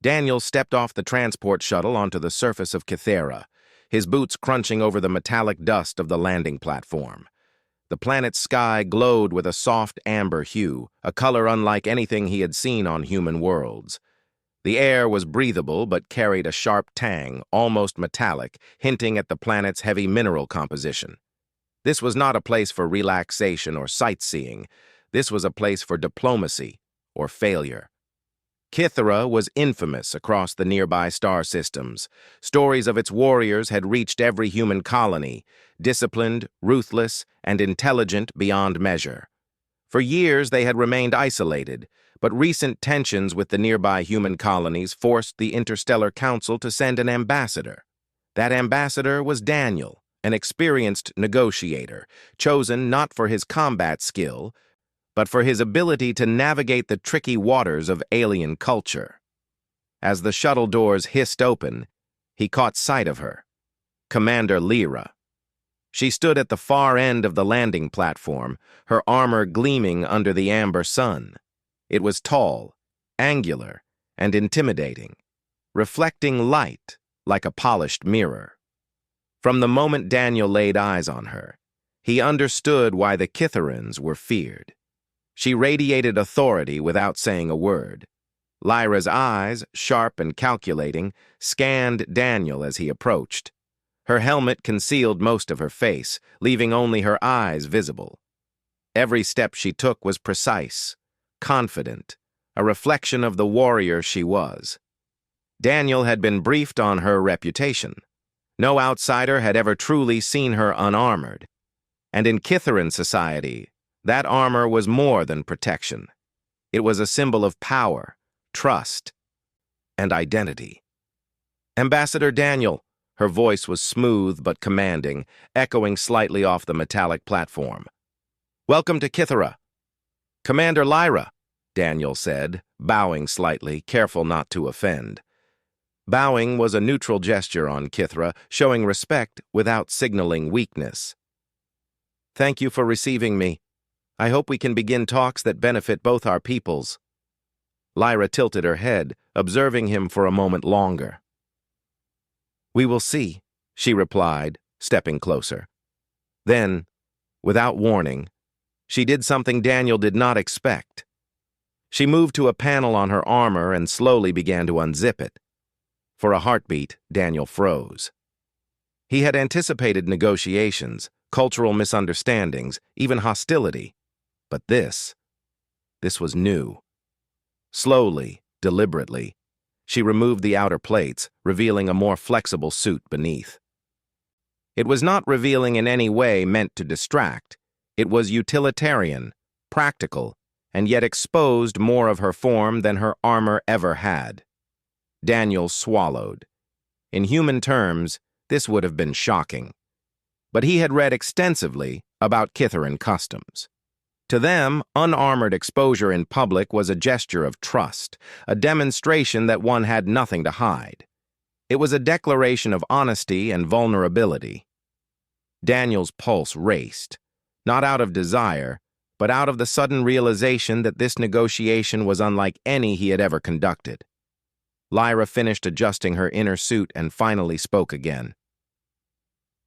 Daniel stepped off the transport shuttle onto the surface of Kythera, his boots crunching over the metallic dust of the landing platform. The planet's sky glowed with a soft amber hue, a color unlike anything he had seen on human worlds. The air was breathable but carried a sharp tang, almost metallic, hinting at the planet's heavy mineral composition. This was not a place for relaxation or sightseeing. This was a place for diplomacy or failure. Kythera was infamous across the nearby star systems. Stories of its warriors had reached every human colony, disciplined, ruthless, and intelligent beyond measure. For years they had remained isolated, but recent tensions with the nearby human colonies forced the Interstellar Council to send an ambassador. That ambassador was Daniel, an experienced negotiator, chosen not for his combat skill, but for his ability to navigate the tricky waters of alien culture. As the shuttle doors hissed open, he caught sight of her, Commander Lyra. She stood at the far end of the landing platform, her armor gleaming under the amber sun. It was tall, angular, and intimidating, reflecting light like a polished mirror. From the moment Daniel laid eyes on her, he understood why the Kytherans were feared. She radiated authority without saying a word. Lyra's eyes, sharp and calculating, scanned Daniel as he approached. Her helmet concealed most of her face, leaving only her eyes visible. Every step she took was precise, confident, a reflection of the warrior she was. Daniel had been briefed on her reputation. No outsider had ever truly seen her unarmored. And in Kytheran society, that armor was more than protection. It was a symbol of power, trust, and identity. Ambassador Daniel, her voice was smooth but commanding, echoing slightly off the metallic platform. Welcome to Kythera. Commander Lyra, Daniel said, bowing slightly, careful not to offend. Bowing was a neutral gesture on Kythera, showing respect without signaling weakness. Thank you for receiving me. I hope we can begin talks that benefit both our peoples. Lyra tilted her head, observing him for a moment longer. We will see, she replied, stepping closer. Then, without warning, she did something Daniel did not expect. She moved to a panel on her armor and slowly began to unzip it. For a heartbeat, Daniel froze. He had anticipated negotiations, cultural misunderstandings, even hostility. But this was new. Slowly, deliberately, she removed the outer plates, revealing a more flexible suit beneath. It was not revealing in any way meant to distract. It was utilitarian, practical, and yet exposed more of her form than her armor ever had. Daniel swallowed. In human terms, this would have been shocking. But he had read extensively about Kytheran customs. To them, unarmored exposure in public was a gesture of trust, a demonstration that one had nothing to hide. It was a declaration of honesty and vulnerability. Daniel's pulse raced, not out of desire, but out of the sudden realization that this negotiation was unlike any he had ever conducted. Lyra finished adjusting her inner suit and finally spoke again.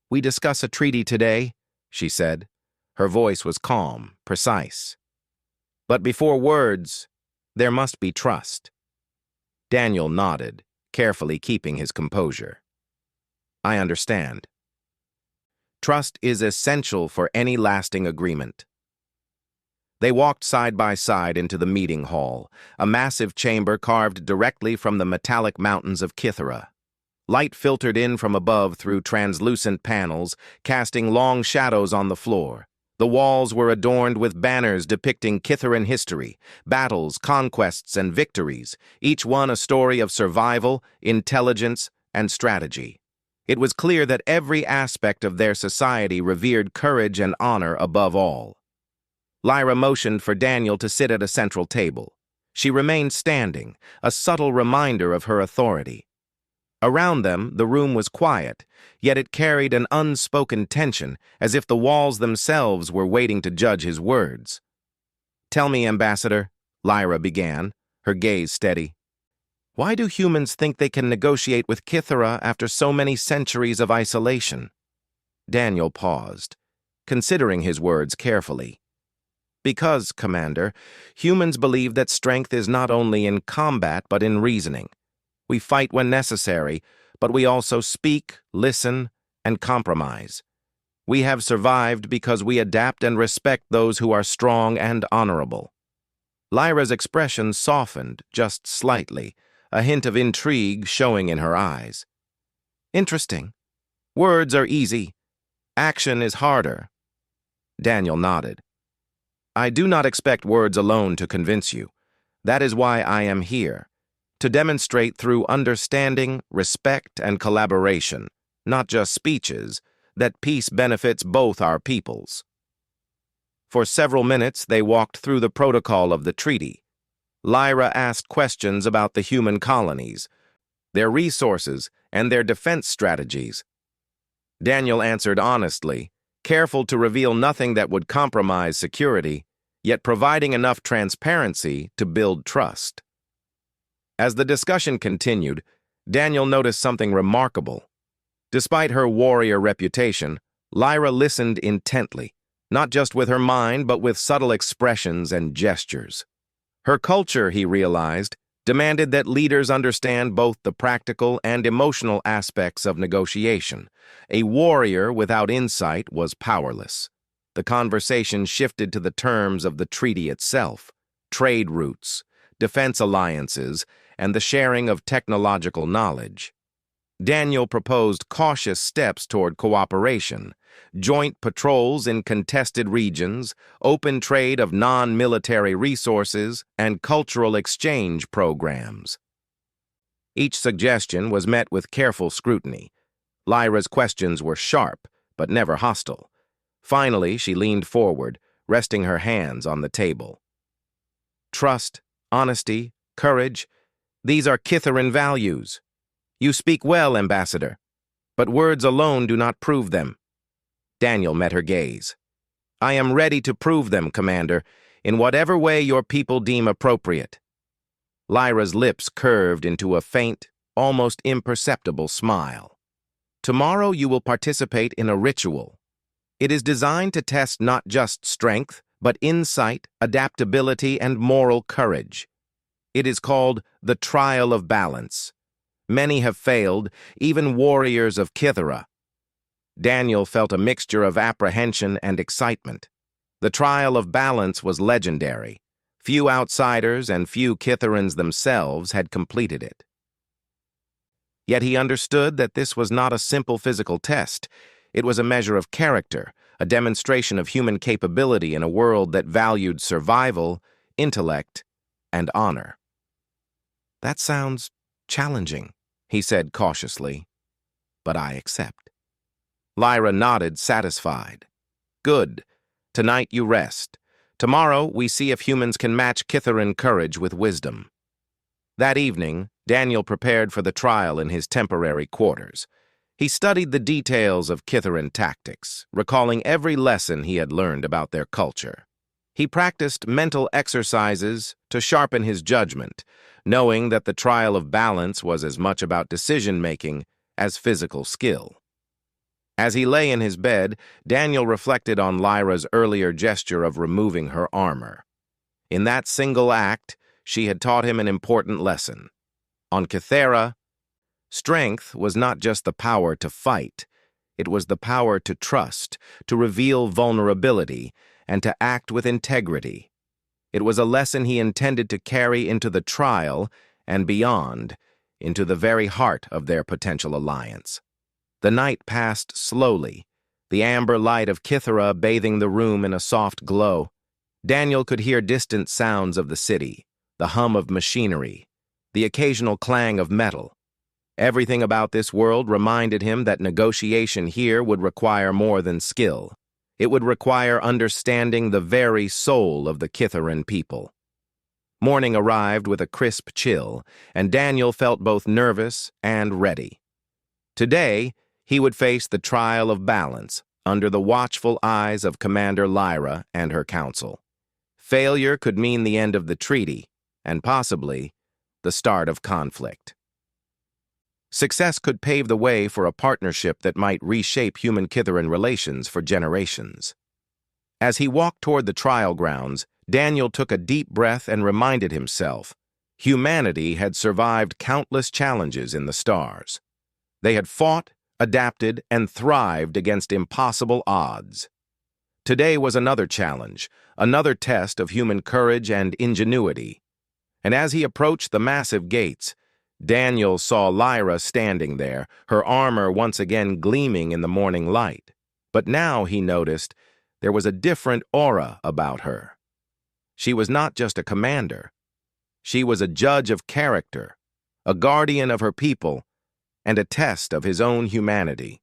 We discuss a treaty today, she said. Her voice was calm, precise. But before words, there must be trust. Daniel nodded, carefully keeping his composure. I understand. Trust is essential for any lasting agreement. They walked side by side into the meeting hall, a massive chamber carved directly from the metallic mountains of Kythera. Light filtered in from above through translucent panels, casting long shadows on the floor. The walls were adorned with banners depicting Kytheran history, battles, conquests, and victories, each one a story of survival, intelligence, and strategy. It was clear that every aspect of their society revered courage and honor above all. Lyra motioned for Daniel to sit at a central table. She remained standing, a subtle reminder of her authority. Around them, the room was quiet, yet it carried an unspoken tension, as if the walls themselves were waiting to judge his words. Tell me, Ambassador, Lyra began, her gaze steady. Why do humans think they can negotiate with Kythera after so many centuries of isolation? Daniel paused, considering his words carefully. Because, Commander, humans believe that strength is not only in combat but in reasoning. We fight when necessary, but we also speak, listen, and compromise. We have survived because we adapt and respect those who are strong and honorable. Lyra's expression softened just slightly, a hint of intrigue showing in her eyes. Interesting. Words are easy. Action is harder. Daniel nodded. I do not expect words alone to convince you. That is why I am here, to demonstrate through understanding, respect, and collaboration, not just speeches, that peace benefits both our peoples. For several minutes, they walked through the protocol of the treaty. Lyra asked questions about the human colonies, their resources, and their defense strategies. Daniel answered honestly, careful to reveal nothing that would compromise security, yet providing enough transparency to build trust. As the discussion continued, Daniel noticed something remarkable. Despite her warrior reputation, Lyra listened intently, not just with her mind but with subtle expressions and gestures. Her culture, he realized, demanded that leaders understand both the practical and emotional aspects of negotiation. A warrior without insight was powerless. The conversation shifted to the terms of the treaty itself, trade routes, defense alliances, and the sharing of technological knowledge. Daniel proposed cautious steps toward cooperation, joint patrols in contested regions, open trade of non-military resources, and cultural exchange programs. Each suggestion was met with careful scrutiny. Lyra's questions were sharp, but never hostile. Finally, she leaned forward, resting her hands on the table. Trust, honesty, courage, these are Kytheran values. You speak well, Ambassador, but words alone do not prove them. Daniel met her gaze. I am ready to prove them, Commander, in whatever way your people deem appropriate. Lyra's lips curved into a faint, almost imperceptible smile. Tomorrow you will participate in a ritual. It is designed to test not just strength, but insight, adaptability, and moral courage. It is called the Trial of Balance. Many have failed, even warriors of Kythera. Daniel felt a mixture of apprehension and excitement. The Trial of Balance was legendary. Few outsiders and few Kytherans themselves had completed it. Yet he understood that this was not a simple physical test. It was a measure of character, a demonstration of human capability in a world that valued survival, intellect, and honor. That sounds challenging, he said cautiously, but I accept. Lyra nodded, satisfied. Good. Tonight you rest. Tomorrow we see if humans can match Kytheran courage with wisdom. That evening, Daniel prepared for the trial in his temporary quarters. He studied the details of Kytheran tactics, recalling every lesson he had learned about their culture. He practiced mental exercises to sharpen his judgment, knowing that the trial of balance was as much about decision-making as physical skill. As he lay in his bed, Daniel reflected on Lyra's earlier gesture of removing her armor. In that single act, she had taught him an important lesson. On Kythera, strength was not just the power to fight, it was the power to trust, to reveal vulnerability, and to act with integrity. It was a lesson he intended to carry into the trial and beyond, into the very heart of their potential alliance. The night passed slowly, the amber light of Kythera bathing the room in a soft glow. Daniel could hear distant sounds of the city, the hum of machinery, the occasional clang of metal. Everything about this world reminded him that negotiation here would require more than skill. It would require understanding the very soul of the Kytheran people. Morning arrived with a crisp chill, and Daniel felt both nervous and ready. Today, he would face the trial of balance under the watchful eyes of Commander Lyra and her council. Failure could mean the end of the treaty, and possibly the start of conflict. Success could pave the way for a partnership that might reshape human-Kithaeron relations for generations. As he walked toward the trial grounds, Daniel took a deep breath and reminded himself, humanity had survived countless challenges in the stars. They had fought, adapted, and thrived against impossible odds. Today was another challenge, another test of human courage and ingenuity. And as he approached the massive gates, Daniel saw Lyra standing there, her armor once again gleaming in the morning light. But now he noticed there was a different aura about her. She was not just a commander. She was a judge of character, a guardian of her people, and a test of his own humanity.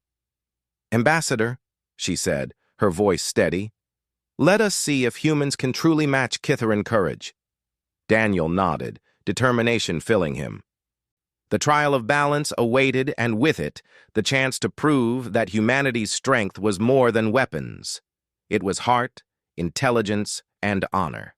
"Ambassador," she said, her voice steady, "let us see if humans can truly match Kithaeron courage." Daniel nodded, determination filling him. The trial of balance awaited, and with it, the chance to prove that humanity's strength was more than weapons. It was heart, intelligence, and honor.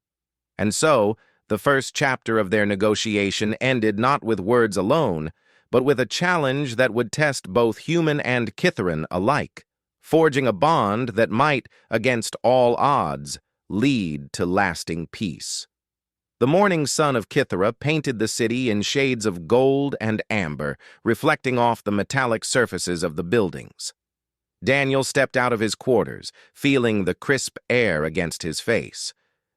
And so, the first chapter of their negotiation ended not with words alone, but with a challenge that would test both human and Kithaeron alike, forging a bond that might, against all odds, lead to lasting peace. The morning sun of Kithaeron painted the city in shades of gold and amber, reflecting off the metallic surfaces of the buildings. Daniel stepped out of his quarters, feeling the crisp air against his face.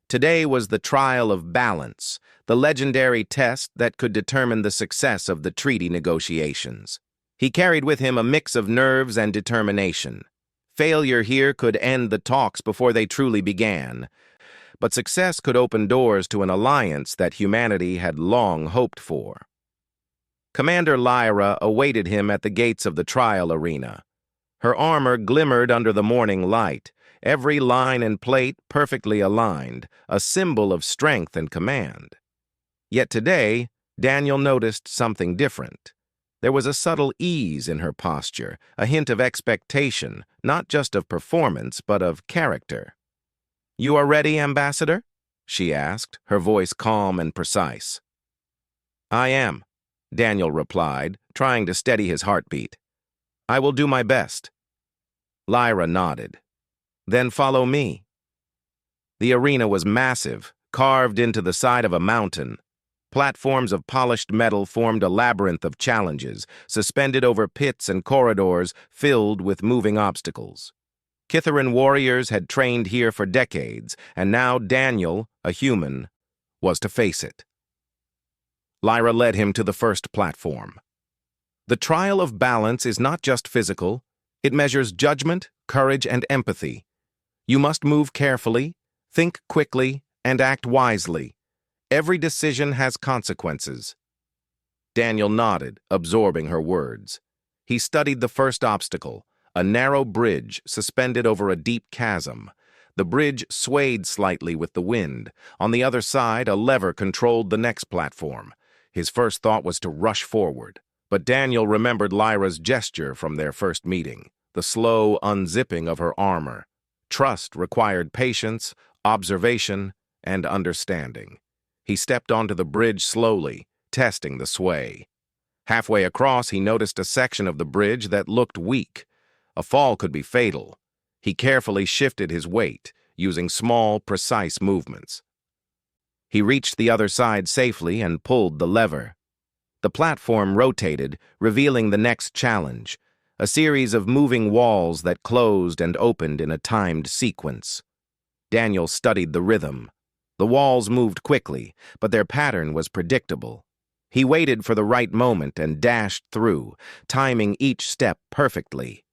Today was the trial of balance, the legendary test that could determine the success of the treaty negotiations. He carried with him a mix of nerves and determination. Failure here could end the talks before they truly began, but success could open doors to an alliance that humanity had long hoped for. Commander Lyra awaited him at the gates of the trial arena. Her armor glimmered under the morning light, every line and plate perfectly aligned, a symbol of strength and command. Yet today, Daniel noticed something different. There was a subtle ease in her posture, a hint of expectation, not just of performance, but of character. "You are ready, Ambassador?" she asked, her voice calm and precise. "I am," Daniel replied, trying to steady his heartbeat. "I will do my best." Lyra nodded. "Then follow me." The arena was massive, carved into the side of a mountain. Platforms of polished metal formed a labyrinth of challenges, suspended over pits and corridors filled with moving obstacles. Kithaeron warriors had trained here for decades, and now Daniel, a human, was to face it. Lyra led him to the first platform. The trial of balance is not just physical, it measures judgment, courage, and empathy. You must move carefully, think quickly, and act wisely. Every decision has consequences. Daniel nodded, absorbing her words. He studied the first obstacle, a narrow bridge suspended over a deep chasm. The bridge swayed slightly with the wind. On the other side, a lever controlled the next platform. His first thought was to rush forward, but Daniel remembered Lyra's gesture from their first meeting, the slow unzipping of her armor. Trust required patience, observation, and understanding. He stepped onto the bridge slowly, testing the sway. Halfway across, he noticed a section of the bridge that looked weak. A fall could be fatal. He carefully shifted his weight, using small, precise movements. He reached the other side safely and pulled the lever. The platform rotated, revealing the next challenge, a series of moving walls that closed and opened in a timed sequence. Daniel studied the rhythm. The walls moved quickly, but their pattern was predictable. He waited for the right moment and dashed through, timing each step perfectly.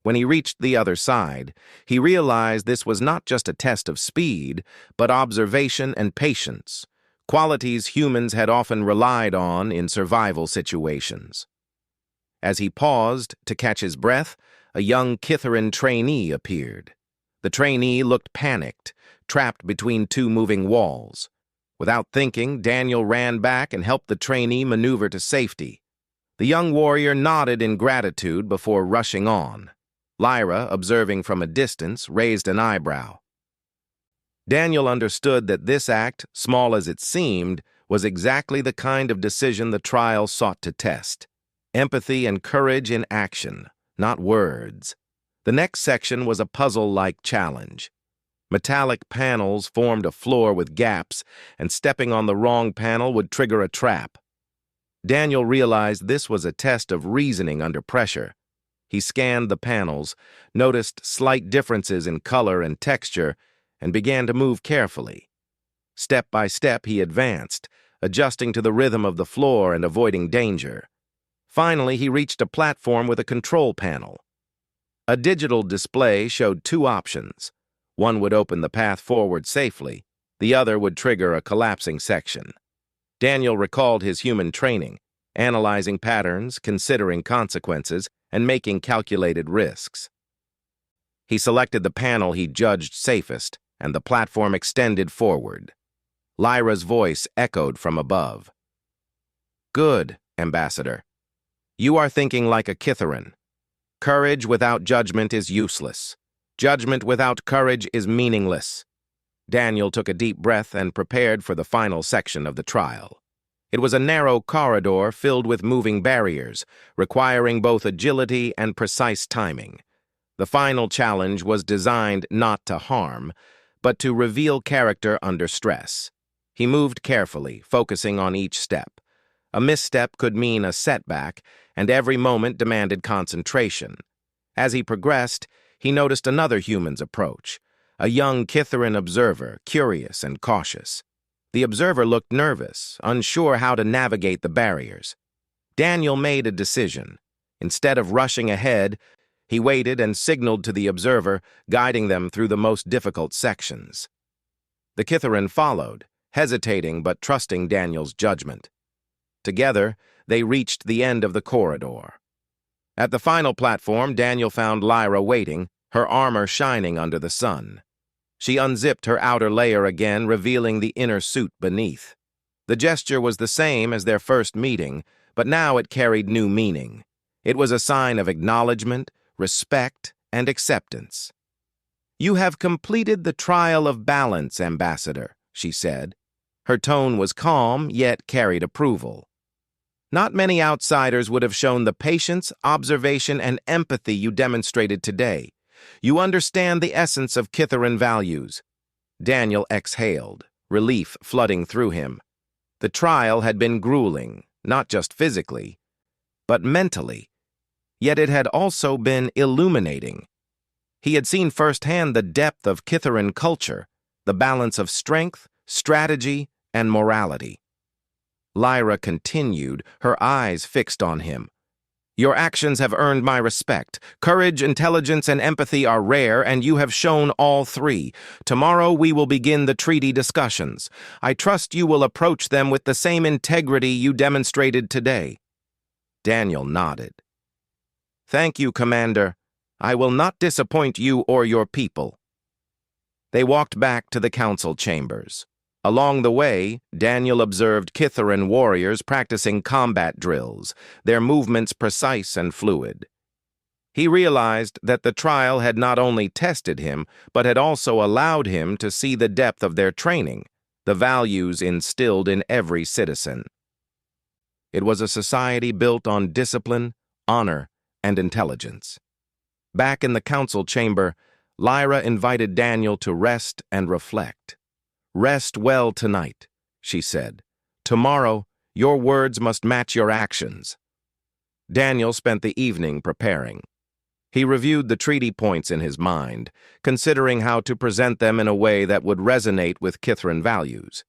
When he reached the other side, he realized this was not just a test of speed, but observation and patience, qualities humans had often relied on in survival situations. As he paused to catch his breath, a young Kithaeron trainee appeared. The trainee looked panicked, trapped between two moving walls. Without thinking, Daniel ran back and helped the trainee maneuver to safety. The young warrior nodded in gratitude before rushing on. Lyra, observing from a distance, raised an eyebrow. Daniel understood that this act, small as it seemed, was exactly the kind of decision the trial sought to test. Empathy and courage in action, not words. The next section was a puzzle-like challenge. Metallic panels formed a floor with gaps, and stepping on the wrong panel would trigger a trap. Daniel realized this was a test of reasoning under pressure. He scanned the panels, noticed slight differences in color and texture, and began to move carefully. Step by step, he advanced, adjusting to the rhythm of the floor and avoiding danger. Finally, he reached a platform with a control panel. A digital display showed two options. One would open the path forward safely, the other would trigger a collapsing section. Daniel recalled his human training, analyzing patterns, considering consequences, and making calculated risks. He selected the panel he judged safest, and the platform extended forward. Lyra's voice echoed from above. "Good, Ambassador. You are thinking like a Kithaeron. Courage without judgment is useless. Judgment without courage is meaningless." Daniel took a deep breath and prepared for the final section of the trial. It was a narrow corridor filled with moving barriers, requiring both agility and precise timing. The final challenge was designed not to harm, but to reveal character under stress. He moved carefully, focusing on each step. A misstep could mean a setback, and every moment demanded concentration. As he progressed, he noticed another human's approach, a young Kithaeron observer, curious and cautious. The observer looked nervous, unsure how to navigate the barriers. Daniel made a decision. Instead of rushing ahead, he waited and signaled to the observer, guiding them through the most difficult sections. The Kithaeron followed, hesitating but trusting Daniel's judgment. Together, they reached the end of the corridor. At the final platform, Daniel found Lyra waiting, her armor shining under the sun. She unzipped her outer layer again, revealing the inner suit beneath. The gesture was the same as their first meeting, but now it carried new meaning. It was a sign of acknowledgement, respect, and acceptance. "You have completed the trial of balance, Ambassador," she said. Her tone was calm, yet carried approval. "Not many outsiders would have shown the patience, observation, and empathy you demonstrated today. You understand the essence of Kithaeron values." Daniel exhaled, relief flooding through him. The trial had been grueling, not just physically, but mentally. Yet it had also been illuminating. He had seen firsthand the depth of Kithaeron culture, the balance of strength, strategy, and morality. Lyra continued, her eyes fixed on him. "Your actions have earned my respect. Courage, intelligence, and empathy are rare, and you have shown all three. Tomorrow we will begin the treaty discussions. I trust you will approach them with the same integrity you demonstrated today." Daniel nodded. "Thank you, Commander. I will not disappoint you or your people." They walked back to the council chambers. Along the way, Daniel observed Kithaeron warriors practicing combat drills, their movements precise and fluid. He realized that the trial had not only tested him, but had also allowed him to see the depth of their training, the values instilled in every citizen. It was a society built on discipline, honor, and intelligence. Back in the council chamber, Lyra invited Daniel to rest and reflect. "Rest well tonight," she said. "Tomorrow, your words must match your actions." Daniel spent the evening preparing. He reviewed the treaty points in his mind, considering how to present them in a way that would resonate with Kithaeron values.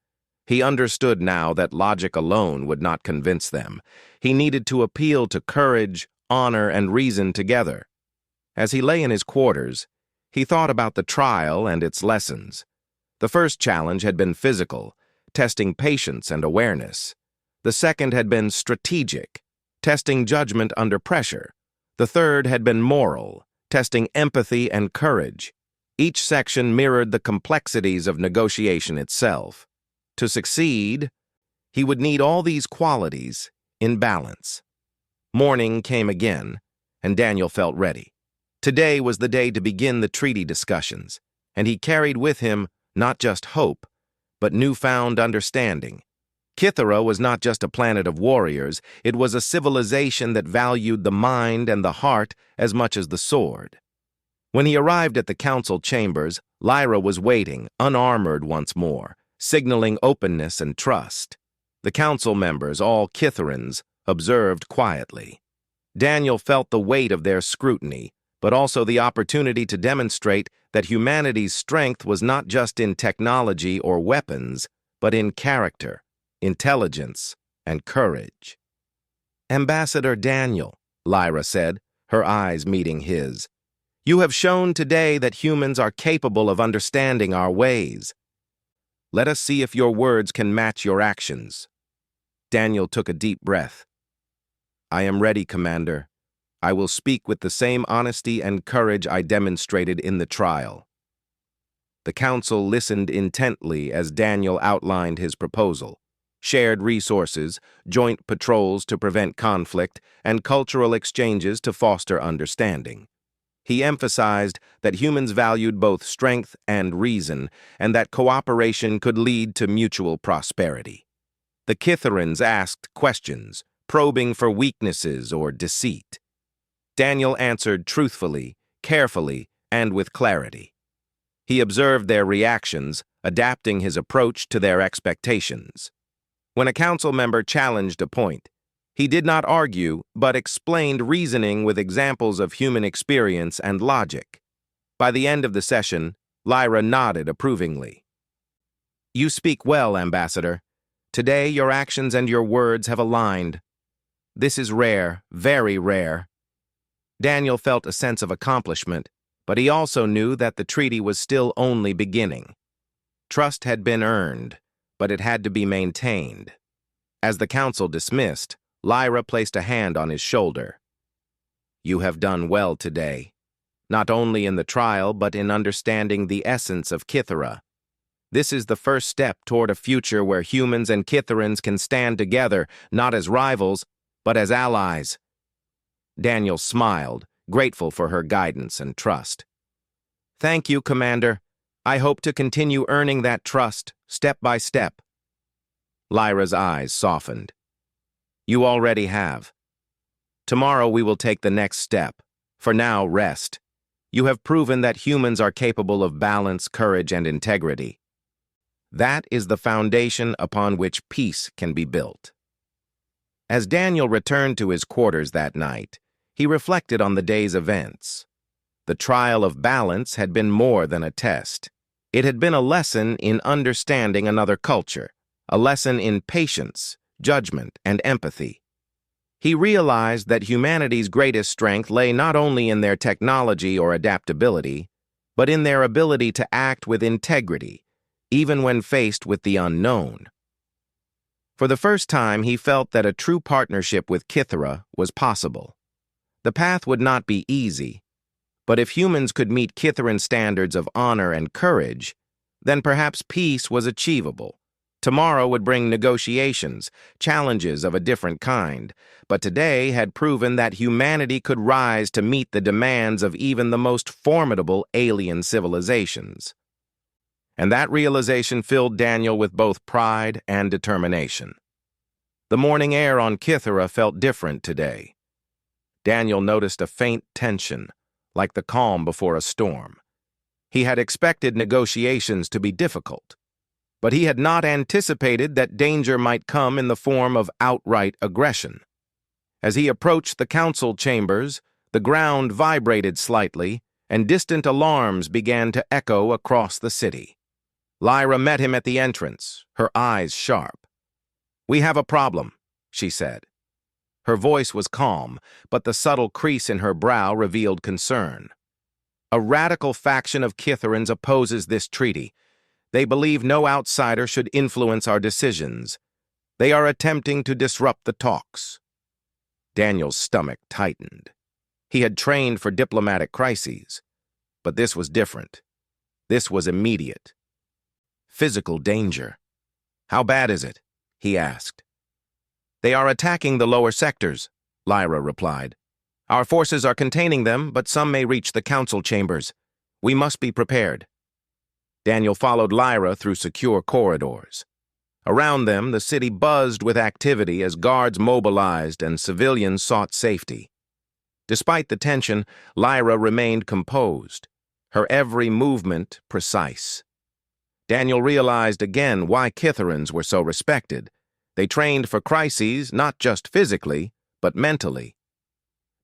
He understood now that logic alone would not convince them. He needed to appeal to courage, honor, and reason together. As he lay in his quarters, he thought about the trial and its lessons. The first challenge had been physical, testing patience and awareness. The second had been strategic, testing judgment under pressure. The third had been moral, testing empathy and courage. Each section mirrored the complexities of negotiation itself. To succeed, he would need all these qualities in balance. Morning came again, and Daniel felt ready. Today was the day to begin the treaty discussions, and he carried with him not just hope, but newfound understanding. Kythera was not just a planet of warriors, it was a civilization that valued the mind and the heart as much as the sword. When he arrived at the council chambers, Lyra was waiting, unarmored once more, signaling openness and trust. The council members, all Kytherans, observed quietly. Daniel felt the weight of their scrutiny, but also the opportunity to demonstrate that humanity's strength was not just in technology or weapons, but in character, intelligence, and courage. "Ambassador Daniel," Lyra said, her eyes meeting his, "you have shown today that humans are capable of understanding our ways. Let us see if your words can match your actions." Daniel took a deep breath. "I am ready, Commander. I will speak with the same honesty and courage I demonstrated in the trial." The council listened intently as Daniel outlined his proposal: shared resources, joint patrols to prevent conflict, and cultural exchanges to foster understanding. He emphasized that humans valued both strength and reason, and that cooperation could lead to mutual prosperity. The Kytherans asked questions, probing for weaknesses or deceit. Daniel answered truthfully, carefully, and with clarity. He observed their reactions, adapting his approach to their expectations. When a council member challenged a point, he did not argue, but explained reasoning with examples of human experience and logic. By the end of the session, Lyra nodded approvingly. "You speak well, Ambassador. Today, your actions and your words have aligned. This is rare, very rare." Daniel felt a sense of accomplishment, but he also knew that the treaty was still only beginning. Trust had been earned, but it had to be maintained. As the council dismissed, Lyra placed a hand on his shoulder. "You have done well today, not only in the trial but in understanding the essence of Kythera. This is the first step toward a future where humans and Kytherans can stand together, not as rivals, but as allies." Daniel smiled, grateful for her guidance and trust. "Thank you, Commander. I hope to continue earning that trust, step by step." Lyra's eyes softened. "You already have. Tomorrow we will take the next step. For now, rest. You have proven that humans are capable of balance, courage, and integrity. That is the foundation upon which peace can be built." As Daniel returned to his quarters that night, he reflected on the day's events. The trial of balance had been more than a test. It had been a lesson in understanding another culture, a lesson in patience, judgment, and empathy. He realized that humanity's greatest strength lay not only in their technology or adaptability, but in their ability to act with integrity, even when faced with the unknown. For the first time, he felt that a true partnership with Kythera was possible. The path would not be easy, but if humans could meet Kytheran standards of honor and courage, then perhaps peace was achievable. Tomorrow would bring negotiations, challenges of a different kind, but today had proven that humanity could rise to meet the demands of even the most formidable alien civilizations. And that realization filled Daniel with both pride and determination. The morning air on Kythera felt different today. Daniel noticed a faint tension, like the calm before a storm. He had expected negotiations to be difficult, but he had not anticipated that danger might come in the form of outright aggression. As he approached the council chambers, the ground vibrated slightly, and distant alarms began to echo across the city. Lyra met him at the entrance, her eyes sharp. "We have a problem," she said. Her voice was calm, but the subtle crease in her brow revealed concern. "A radical faction of Kytherans opposes this treaty. They believe no outsider should influence our decisions. They are attempting to disrupt the talks." Daniel's stomach tightened. He had trained for diplomatic crises, but this was different. This was immediate. Physical danger. "How bad is it?" he asked. "They are attacking the lower sectors," Lyra replied. "Our forces are containing them, but some may reach the council chambers. We must be prepared." Daniel followed Lyra through secure corridors. Around them, the city buzzed with activity as guards mobilized and civilians sought safety. Despite the tension, Lyra remained composed, her every movement precise. Daniel realized again why Kitherans were so respected. They trained for crises not just physically, but mentally.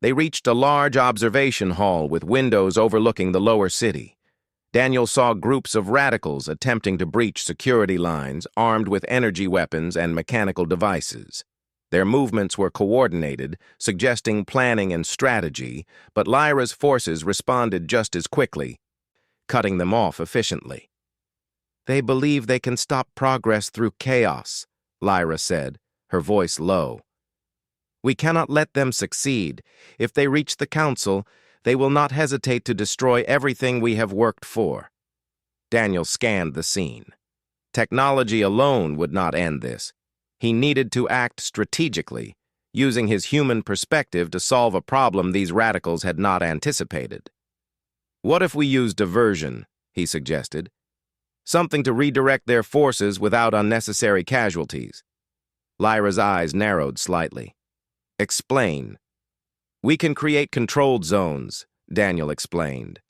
They reached a large observation hall with windows overlooking the lower city. Daniel saw groups of radicals attempting to breach security lines, armed with energy weapons and mechanical devices. Their movements were coordinated, suggesting planning and strategy, but Lyra's forces responded just as quickly, cutting them off efficiently. "They believe they can stop progress through chaos," Lyra said, her voice low. "We cannot let them succeed. If they reach the council, they will not hesitate to destroy everything we have worked for." Daniel scanned the scene. Technology alone would not end this. He needed to act strategically, using his human perspective to solve a problem these radicals had not anticipated. "What if we use diversion?" he suggested. "Something to redirect their forces without unnecessary casualties." Lyra's eyes narrowed slightly. "Explain." "We can create controlled zones," Daniel explained.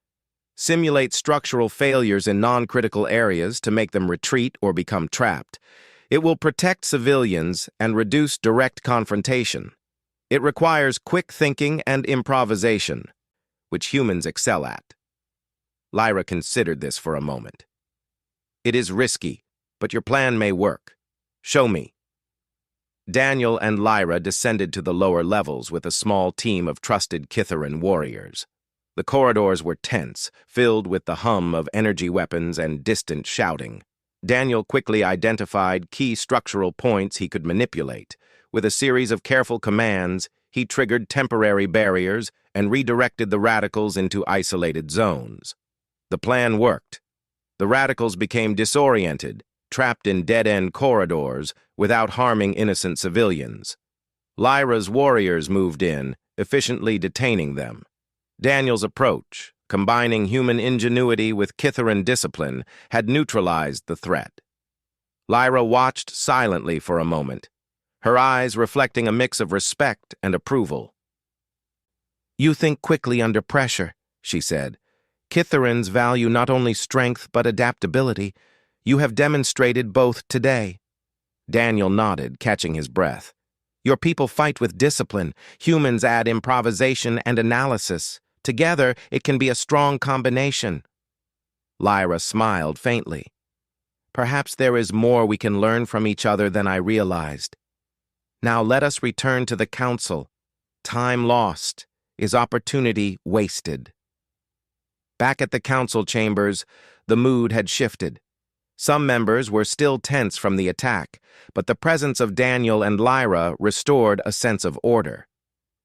"Simulate structural failures in non-critical areas to make them retreat or become trapped. It will protect civilians and reduce direct confrontation. It requires quick thinking and improvisation, which humans excel at." Lyra considered this for a moment. "It is risky, but your plan may work. Show me." Daniel and Lyra descended to the lower levels with a small team of trusted Kitheran warriors. The corridors were tense, filled with the hum of energy weapons and distant shouting. Daniel quickly identified key structural points he could manipulate. With a series of careful commands, he triggered temporary barriers and redirected the radicals into isolated zones. The plan worked. The radicals became disoriented, trapped in dead-end corridors without harming innocent civilians. Lyra's warriors moved in, efficiently detaining them. Daniel's approach, combining human ingenuity with Kitheran discipline, had neutralized the threat. Lyra watched silently for a moment, her eyes reflecting a mix of respect and approval. "You think quickly under pressure," she said. "Kitherans value not only strength but adaptability. You have demonstrated both today." Daniel nodded, catching his breath. "Your people fight with discipline. Humans add improvisation and analysis. Together, it can be a strong combination." Lyra smiled faintly. "Perhaps there is more we can learn from each other than I realized. Now let us return to the council. Time lost is opportunity wasted." Back at the council chambers, the mood had shifted. Some members were still tense from the attack, but the presence of Daniel and Lyra restored a sense of order.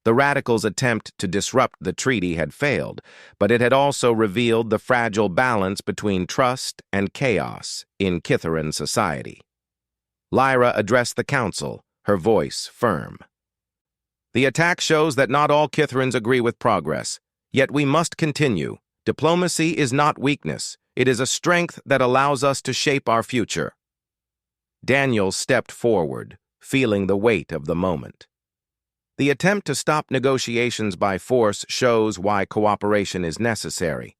The radicals' attempt to disrupt the treaty had failed, but it had also revealed the fragile balance between trust and chaos in Kitheran society. Lyra addressed the council, her voice firm. "The attack shows that not all Kitherans agree with progress, yet we must continue. Diplomacy is not weakness. It is a strength that allows us to shape our future." Daniel stepped forward, feeling the weight of the moment. The attempt to stop negotiations by force shows why cooperation is necessary.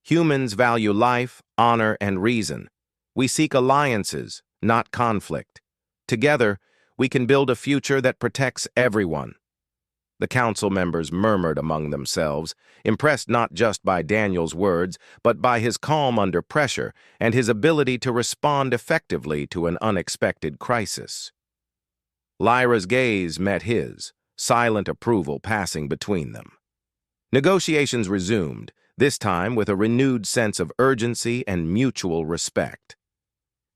Humans value life, honor, and reason. We seek alliances, not conflict. Together, we can build a future that protects everyone. The council members murmured among themselves, impressed not just by Daniel's words, but by his calm under pressure and his ability to respond effectively to an unexpected crisis. Lyra's gaze met his, silent approval passing between them. Negotiations resumed, this time with a renewed sense of urgency and mutual respect.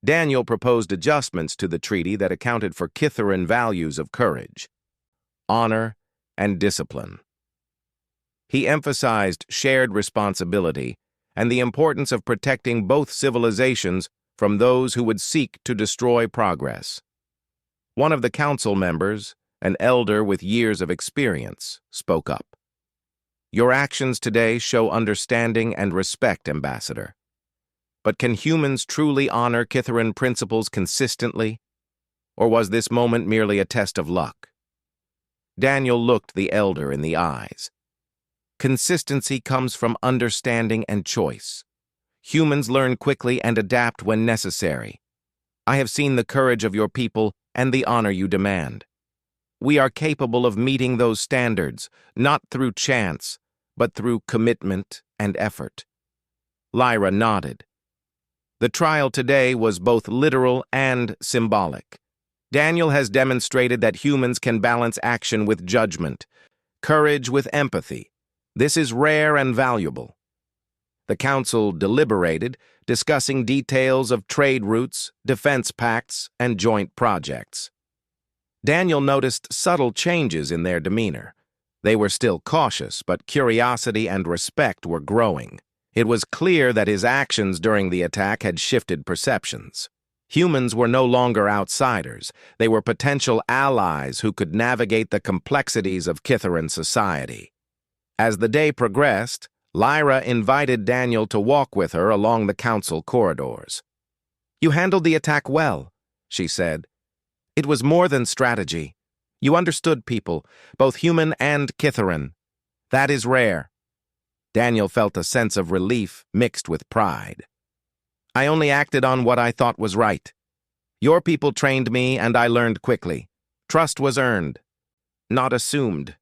Daniel proposed adjustments to the treaty that accounted for Kitheran values of courage, honor, and discipline. He emphasized shared responsibility and the importance of protecting both civilizations from those who would seek to destroy progress. One of the council members, an elder with years of experience, spoke up. "Your actions today show understanding and respect, Ambassador. But can humans truly honor Kitheran principles consistently?" Or was this moment merely a test of luck? Daniel looked the elder in the eyes. Consistency comes from understanding and choice. Humans learn quickly and adapt when necessary. I have seen the courage of your people and the honor you demand. We are capable of meeting those standards, not through chance, but through commitment and effort. Lyra nodded. The trial today was both literal and symbolic. Daniel has demonstrated that humans can balance action with judgment, courage with empathy. This is rare and valuable. The council deliberated, discussing details of trade routes, defense pacts, and joint projects. Daniel noticed subtle changes in their demeanor. They were still cautious, but curiosity and respect were growing. It was clear that his actions during the attack had shifted perceptions. Humans were no longer outsiders. They were potential allies who could navigate the complexities of Kitharan society. As the day progressed, Lyra invited Daniel to walk with her along the council corridors. "You handled the attack well," she said. "It was more than strategy. You understood people, both human and Kitharan. That is rare." Daniel felt a sense of relief mixed with pride. "I only acted on what I thought was right. Your people trained me and I learned quickly. Trust was earned, not assumed."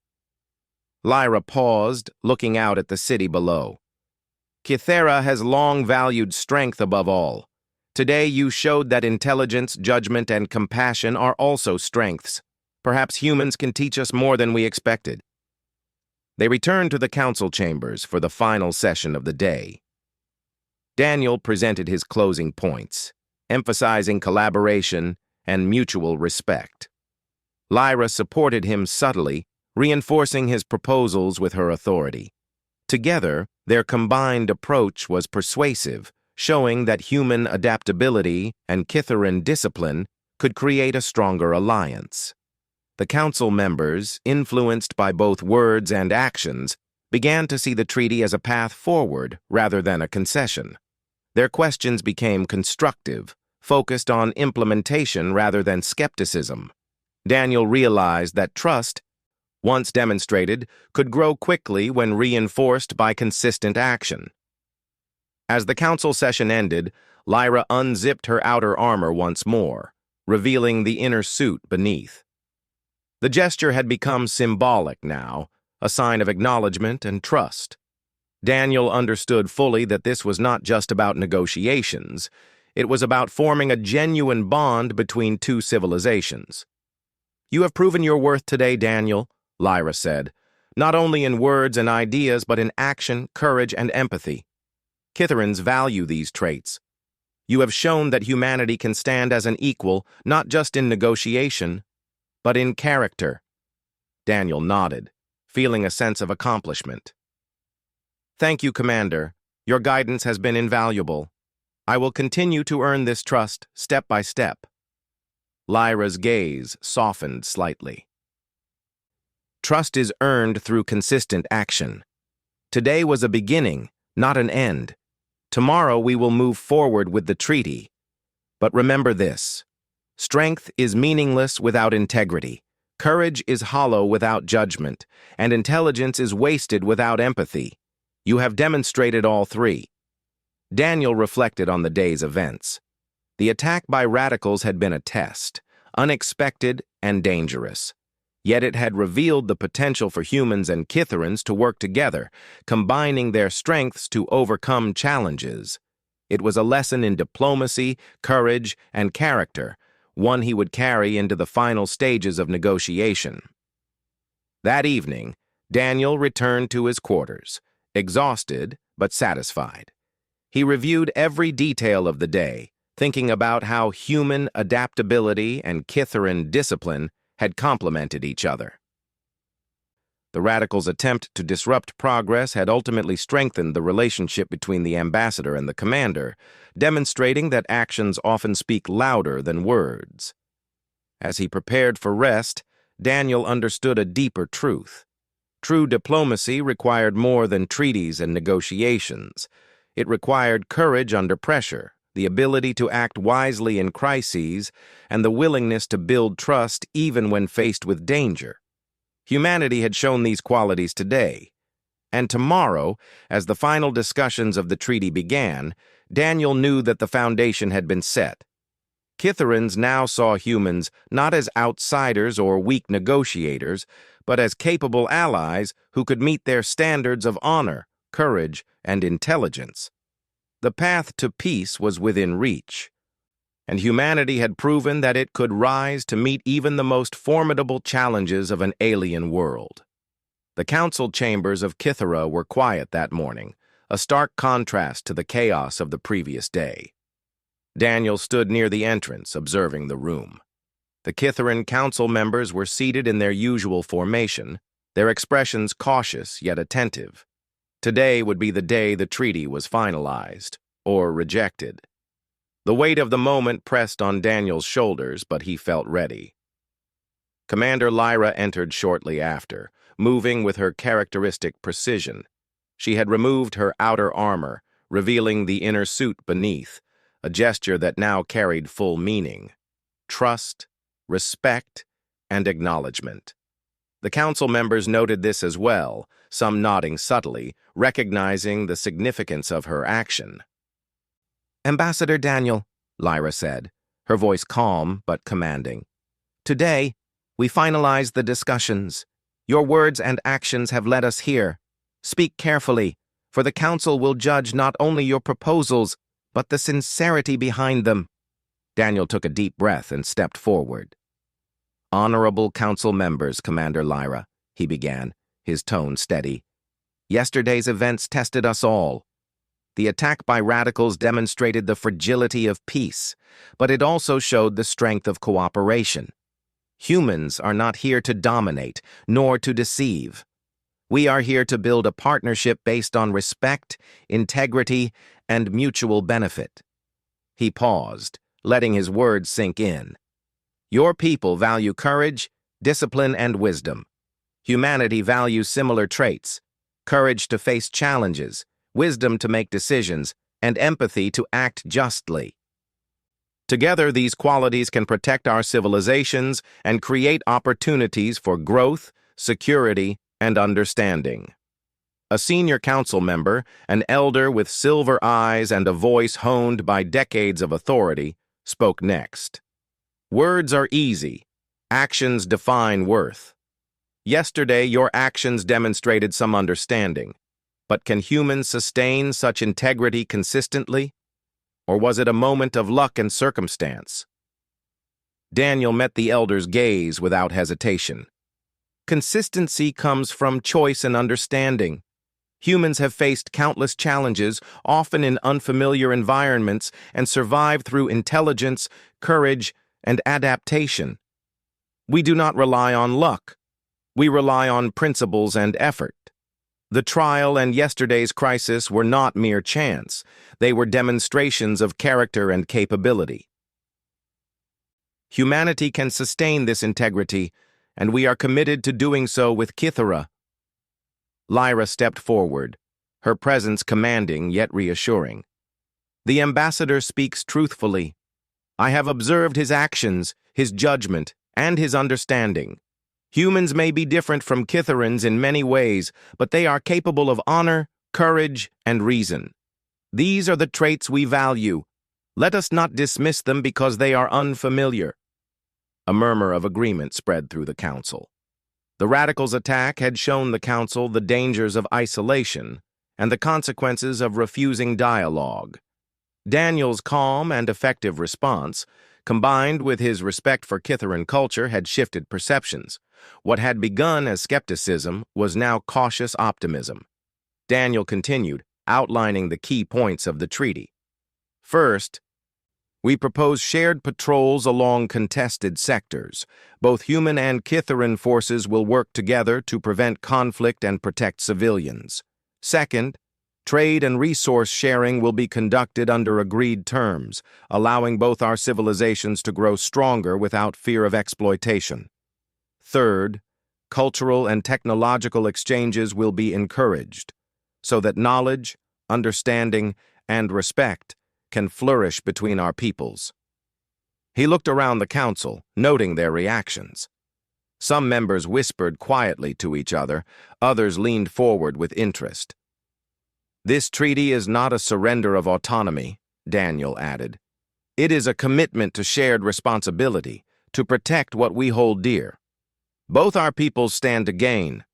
Lyra paused, looking out at the city below. "Kythera has long valued strength above all. Today you showed that intelligence, judgment, and compassion are also strengths. Perhaps humans can teach us more than we expected." They returned to the council chambers for the final session of the day. Daniel presented his closing points, emphasizing collaboration and mutual respect. Lyra supported him subtly, reinforcing his proposals with her authority. Together, their combined approach was persuasive, showing that human adaptability and Kitharan discipline could create a stronger alliance. The council members, influenced by both words and actions, began to see the treaty as a path forward rather than a concession. Their questions became constructive, focused on implementation rather than skepticism. Daniel realized that trust, once demonstrated, could grow quickly when reinforced by consistent action. As the council session ended, Lyra unzipped her outer armor once more, revealing the inner suit beneath. The gesture had become symbolic now, a sign of acknowledgement and trust. Daniel understood fully that this was not just about negotiations. It was about forming a genuine bond between two civilizations. "You have proven your worth today, Daniel," Lyra said, "not only in words and ideas, but in action, courage, and empathy. Kitharans value these traits. You have shown that humanity can stand as an equal, not just in negotiation, but in character." Daniel nodded, feeling a sense of accomplishment. "Thank you, Commander. Your guidance has been invaluable. I will continue to earn this trust step by step." Lyra's gaze softened slightly. "Trust is earned through consistent action. Today was a beginning, not an end. Tomorrow we will move forward with the treaty. But remember this: strength is meaningless without integrity, courage is hollow without judgment, and intelligence is wasted without empathy. You have demonstrated all three." Daniel reflected on the day's events. The attack by radicals had been a test, unexpected and dangerous. Yet it had revealed the potential for humans and Kitharans to work together, combining their strengths to overcome challenges. It was a lesson in diplomacy, courage, and character, one he would carry into the final stages of negotiation. That evening, Daniel returned to his quarters, exhausted but satisfied. He reviewed every detail of the day, thinking about how human adaptability and Kitharan discipline had complemented each other. The radicals' attempt to disrupt progress had ultimately strengthened the relationship between the ambassador and the commander, demonstrating that actions often speak louder than words. As he prepared for rest, Daniel understood a deeper truth. True diplomacy required more than treaties and negotiations. It required courage under pressure, the ability to act wisely in crises, and the willingness to build trust even when faced with danger. Humanity had shown these qualities today. And tomorrow, as the final discussions of the treaty began, Daniel knew that the foundation had been set. Kitharans now saw humans not as outsiders or weak negotiators, but as capable allies who could meet their standards of honor, courage, and intelligence. The path to peace was within reach, and humanity had proven that it could rise to meet even the most formidable challenges of an alien world. The council chambers of Kythera were quiet that morning, a stark contrast to the chaos of the previous day. Daniel stood near the entrance, observing the room. The Kytheran council members were seated in their usual formation, their expressions cautious yet attentive. Today would be the day the treaty was finalized, or rejected. The weight of the moment pressed on Daniel's shoulders, but he felt ready. Commander Lyra entered shortly after, moving with her characteristic precision. She had removed her outer armor, revealing the inner suit beneath, a gesture that now carried full meaning: trust, respect, and acknowledgement. The council members noted this as well, some nodding subtly, recognizing the significance of her action. "Ambassador Daniel," Lyra said, her voice calm but commanding. "Today, we finalize the discussions. Your words and actions have led us here. Speak carefully, for the council will judge not only your proposals, but the sincerity behind them." Daniel took a deep breath and stepped forward. "Honorable council members, Commander Lyra," he began, his tone steady. "Yesterday's events tested us all. The attack by radicals demonstrated the fragility of peace, but it also showed the strength of cooperation. Humans are not here to dominate, nor to deceive. We are here to build a partnership based on respect, integrity, and mutual benefit." He paused, letting his words sink in. "Your people value courage, discipline, and wisdom. Humanity values similar traits: courage to face challenges, wisdom to make decisions, and empathy to act justly. Together, these qualities can protect our civilizations and create opportunities for growth, security, and understanding." A senior council member, an elder with silver eyes and a voice honed by decades of authority, spoke next. "Words are easy. Actions define worth. Yesterday, your actions demonstrated some understanding. But can humans sustain such integrity consistently? Or was it a moment of luck and circumstance?" Daniel met the elder's gaze without hesitation. "Consistency comes from choice and understanding. Humans have faced countless challenges, often in unfamiliar environments, and survived through intelligence, courage, and adaptation. We do not rely on luck. We rely on principles and effort. The trial and yesterday's crisis were not mere chance. They were demonstrations of character and capability. Humanity can sustain this integrity, and we are committed to doing so with Kythera." Lyra stepped forward, her presence commanding yet reassuring. "The ambassador speaks truthfully. I have observed his actions, his judgment, and his understanding. Humans may be different from Kytherans in many ways, but they are capable of honor, courage, and reason. These are the traits we value. Let us not dismiss them because they are unfamiliar." A murmur of agreement spread through the council. The radicals' attack had shown the council the dangers of isolation and the consequences of refusing dialogue. Daniel's calm and effective response, combined with his respect for Kytheran culture, had shifted perceptions. What had begun as skepticism was now cautious optimism. Daniel continued, outlining the key points of the treaty. "First, we propose shared patrols along contested sectors. Both human and Kytheran forces will work together to prevent conflict and protect civilians. Second, trade and resource sharing will be conducted under agreed terms, allowing both our civilizations to grow stronger without fear of exploitation. Third, cultural and technological exchanges will be encouraged, so that knowledge, understanding, and respect can flourish between our peoples." He looked around the council, noting their reactions. Some members whispered quietly to each other, others leaned forward with interest. "This treaty is not a surrender of autonomy," Daniel added. "It is a commitment to shared responsibility, to protect what we hold dear. Both our peoples stand to gain,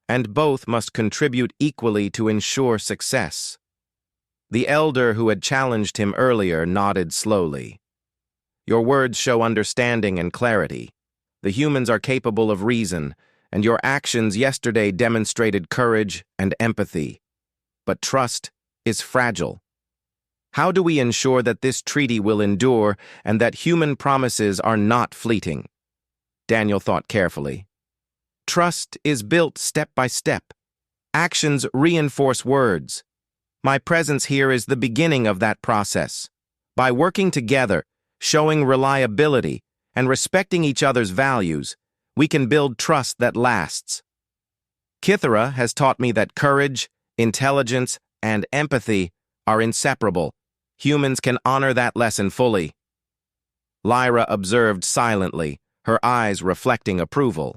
and both must contribute equally to ensure success." The elder who had challenged him earlier nodded slowly. "Your words show understanding and clarity. The humans are capable of reason, and your actions yesterday demonstrated courage and empathy. But trust is fragile. How do we ensure that this treaty will endure and that human promises are not fleeting?" Daniel thought carefully. "Trust is built step by step. Actions reinforce words. My presence here is the beginning of that process. By working together, showing reliability, and respecting each other's values, we can build trust that lasts. Kythera has taught me that courage, intelligence, and empathy are inseparable. Humans can honor that lesson fully." Lyra observed silently, her eyes reflecting approval.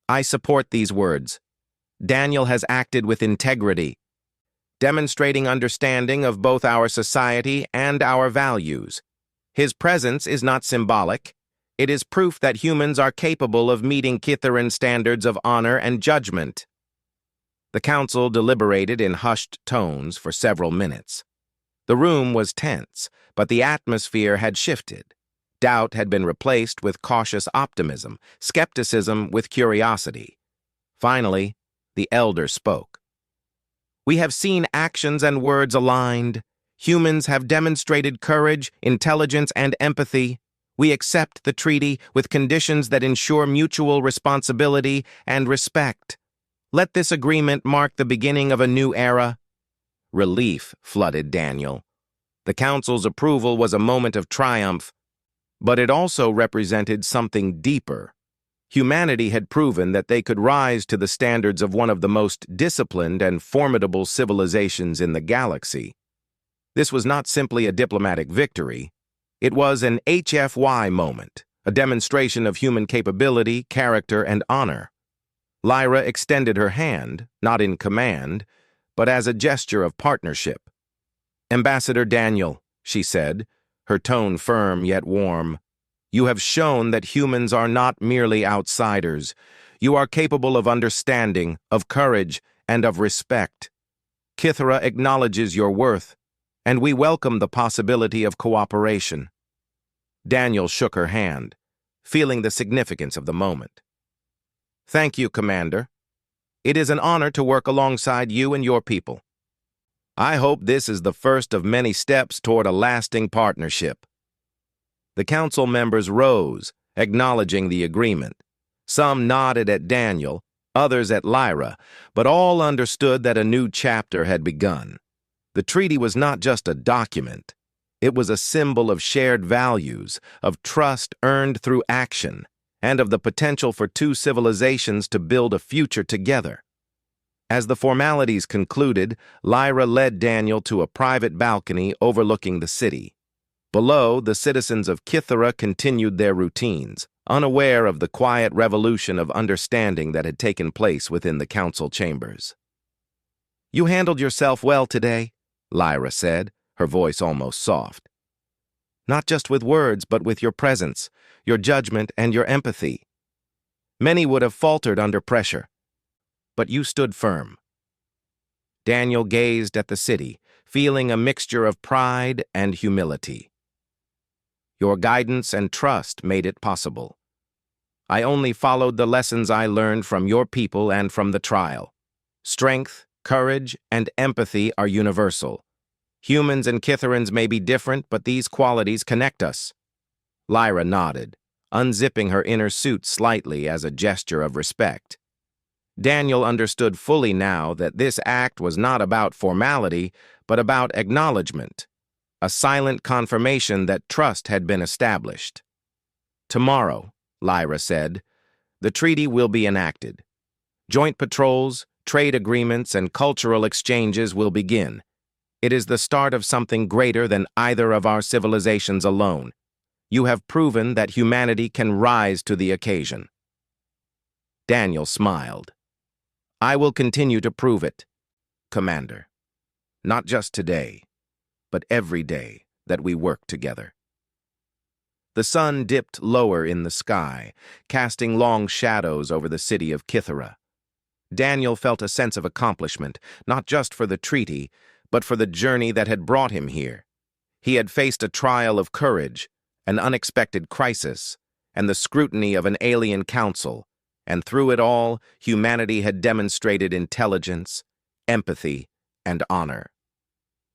"I support these words. Daniel has acted with integrity, demonstrating understanding of both our society and our values. His presence is not symbolic. It is proof that humans are capable of meeting Kytheran standards of honor and judgment." The council deliberated in hushed tones for several minutes. The room was tense, but the atmosphere had shifted. Doubt had been replaced with cautious optimism, skepticism with curiosity. Finally, the elder spoke. "We have seen actions and words aligned. Humans have demonstrated courage, intelligence, and empathy. We accept the treaty with conditions that ensure mutual responsibility and respect. Let this agreement mark the beginning of a new era." Relief flooded Daniel. The council's approval was a moment of triumph, but it also represented something deeper. Humanity had proven that they could rise to the standards of one of the most disciplined and formidable civilizations in the galaxy. This was not simply a diplomatic victory. It was an HFY moment, a demonstration of human capability, character, and honor. Lyra extended her hand, not in command, but as a gesture of partnership. "Ambassador Daniel," she said, her tone firm yet warm, "you have shown that humans are not merely outsiders. You are capable of understanding, of courage, and of respect. Kythera acknowledges your worth, and we welcome the possibility of cooperation." Daniel shook her hand, feeling the significance of the moment. "Thank you, Commander. It is an honor to work alongside you and your people. I hope this is the first of many steps toward a lasting partnership." The council members rose, acknowledging the agreement. Some nodded at Daniel, others at Lyra, but all understood that a new chapter had begun. The treaty was not just a document. It was a symbol of shared values, of trust earned through action, and of the potential for two civilizations to build a future together. As the formalities concluded, Lyra led Daniel to a private balcony overlooking the city. Below, the citizens of Kythera continued their routines, unaware of the quiet revolution of understanding that had taken place within the council chambers. "You handled yourself well today," Lyra said, her voice almost soft. "Not just with words, but with your presence, your judgment, and your empathy. Many would have faltered under pressure, but you stood firm." Daniel gazed at the city, feeling a mixture of pride and humility. "Your guidance and trust made it possible. I only followed the lessons I learned from your people and from the trial. Strength, courage, and empathy are universal. Humans and Kytherans may be different, but these qualities connect us." Lyra nodded, unzipping her inner suit slightly as a gesture of respect. Daniel understood fully now that this act was not about formality, but about acknowledgement, a silent confirmation that trust had been established. "Tomorrow," Lyra said, "the treaty will be enacted. Joint patrols, trade agreements, and cultural exchanges will begin. It is the start of something greater than either of our civilizations alone. You have proven that humanity can rise to the occasion." Daniel smiled. "I will continue to prove it, Commander. Not just today, but every day that we work together." The sun dipped lower in the sky, casting long shadows over the city of Kythera. Daniel felt a sense of accomplishment, not just for the treaty, but for the journey that had brought him here. He had faced a trial of courage, an unexpected crisis, and the scrutiny of an alien council, and through it all, humanity had demonstrated intelligence, empathy, and honor.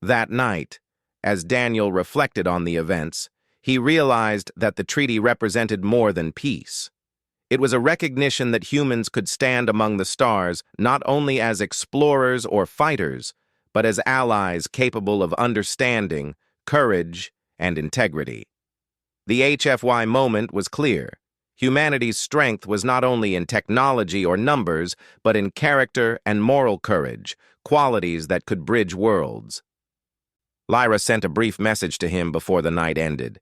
That night, as Daniel reflected on the events, he realized that the treaty represented more than peace. It was a recognition that humans could stand among the stars not only as explorers or fighters, but as allies capable of understanding, courage, and integrity. The HFY moment was clear. Humanity's strength was not only in technology or numbers, but in character and moral courage, qualities that could bridge worlds. Lyra sent a brief message to him before the night ended.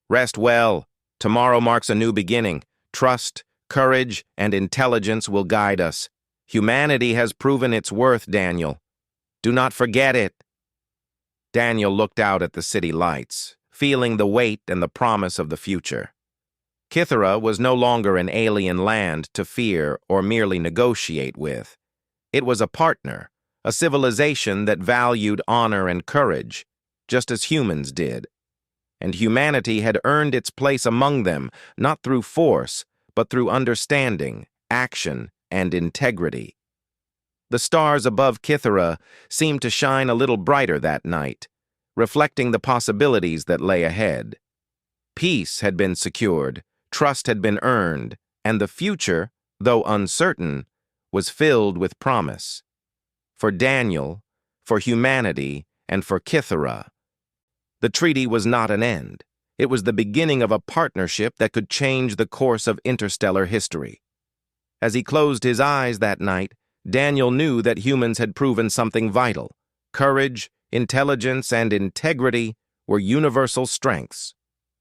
"Rest well. Tomorrow marks a new beginning. Trust, courage, and intelligence will guide us. Humanity has proven its worth, Daniel. Do not forget it." Daniel looked out at the city lights, feeling the weight and the promise of the future. Kythera was no longer an alien land to fear or merely negotiate with. It was a partner, a civilization that valued honor and courage, just as humans did. And humanity had earned its place among them, not through force, but through understanding, action, and integrity. The stars above Kythera seemed to shine a little brighter that night, reflecting the possibilities that lay ahead. Peace had been secured, trust had been earned, and the future, though uncertain, was filled with promise. For Daniel, for humanity, and for Kythera, the treaty was not an end. It was the beginning of a partnership that could change the course of interstellar history. As he closed his eyes that night, Daniel knew that humans had proven something vital. Courage, intelligence, and integrity were universal strengths.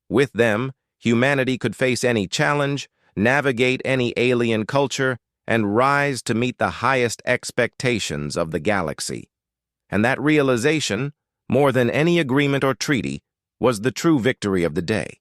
With them, humanity could face any challenge, navigate any alien culture, and rise to meet the highest expectations of the galaxy. And that realization, more than any agreement or treaty, was the true victory of the day.